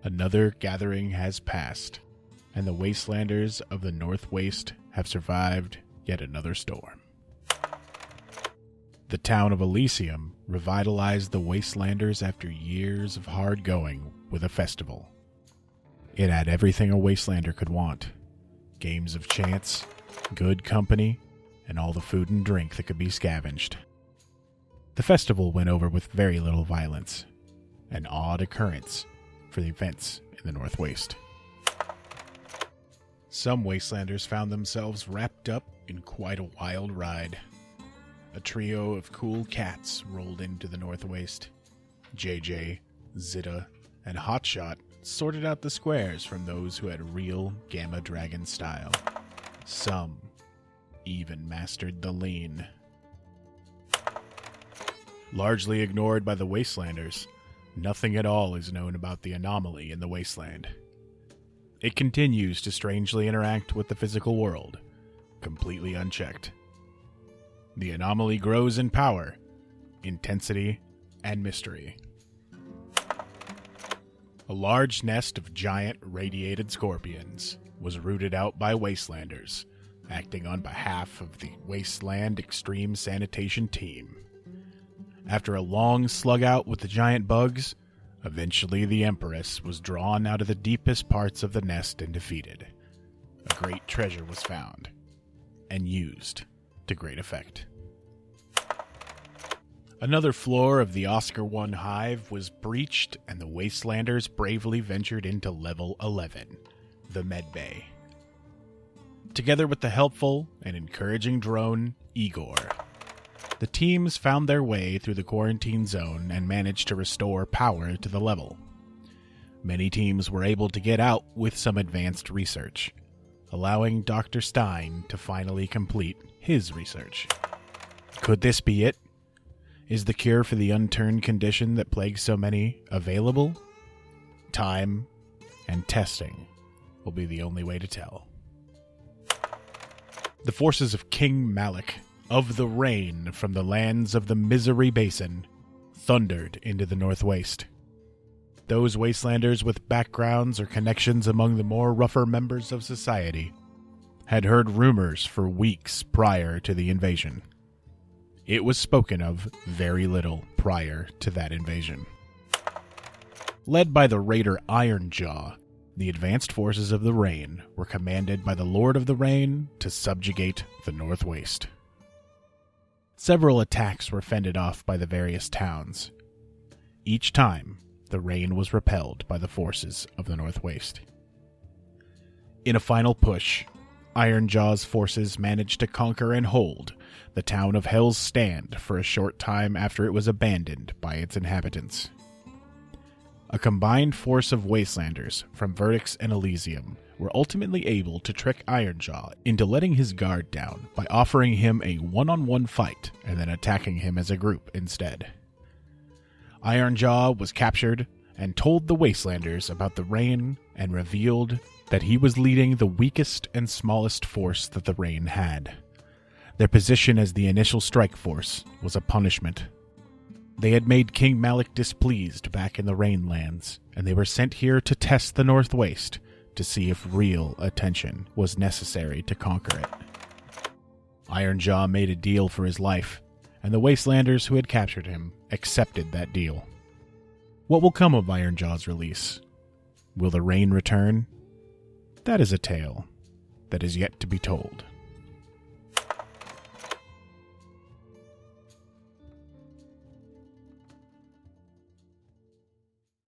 Another gathering has passed, and the wastelanders of the North Waste have survived yet another storm. The town of Elysium revitalized the wastelanders after years of hard going with a festival. It had everything a wastelander could want: games of chance, good company, and all the food and drink that could be scavenged. The festival went over with very little violence, an odd occurrence for the events in the North Waste. Some wastelanders found themselves wrapped up in quite a wild ride. A trio of cool cats rolled into the North Waste. JJ, Zita, and Hotshot sorted out the squares from those who had real Gamma Dragon style. Some even mastered the lean. Largely ignored by the wastelanders, nothing at all is known about the anomaly in the wasteland. It continues to strangely interact with the physical world, completely unchecked. The anomaly grows in power, intensity, and mystery. A large nest of giant radiated scorpions was rooted out by wastelanders, acting on behalf of the Wasteland Extreme Sanitation Team. After a long slug out with the giant bugs, eventually the Empress was drawn out of the deepest parts of the nest and defeated. A great treasure was found, and used to great effect. Another floor of the Oscar 1 hive was breached, and the Wastelanders bravely ventured into Level 11, the Medbay. Together with the helpful and encouraging drone, Igor, the teams found their way through the quarantine zone and managed to restore power to the level. Many teams were able to get out with some advanced research, allowing Dr. Stein to finally complete his research. Could this be it? Is the cure for the unturned condition that plagues so many available? Time and testing will be the only way to tell. The forces of King Malik of the Rain from the lands of the Misery Basin thundered into the North Waste. Those wastelanders with backgrounds or connections among the more rougher members of society had heard rumors for weeks prior to the invasion. It was spoken of very little prior to that invasion. Led by the raider Ironjaw, the advanced forces of the Rain were commanded by the Lord of the Rain to subjugate the North Waste. Several attacks were fended off by the various towns. Each time, the Rain was repelled by the forces of the North Waste. In a final push, Ironjaw's forces managed to conquer and hold the town of Hell's Stand for a short time after it was abandoned by its inhabitants. A combined force of wastelanders from Vertex and Elysium were ultimately able to trick Ironjaw into letting his guard down by offering him a one-on-one fight and then attacking him as a group instead. Ironjaw was captured and told the wastelanders about the Rain and revealed that he was leading the weakest and smallest force that the Rain had. Their position as the initial strike force was a punishment. They had made King Malik displeased back in the Rainlands, and they were sent here to test the North Waste to see if real attention was necessary to conquer it. Ironjaw made a deal for his life, and the Wastelanders who had captured him accepted that deal. What will come of Ironjaw's release? Will the Rain return? That is a tale that is yet to be told.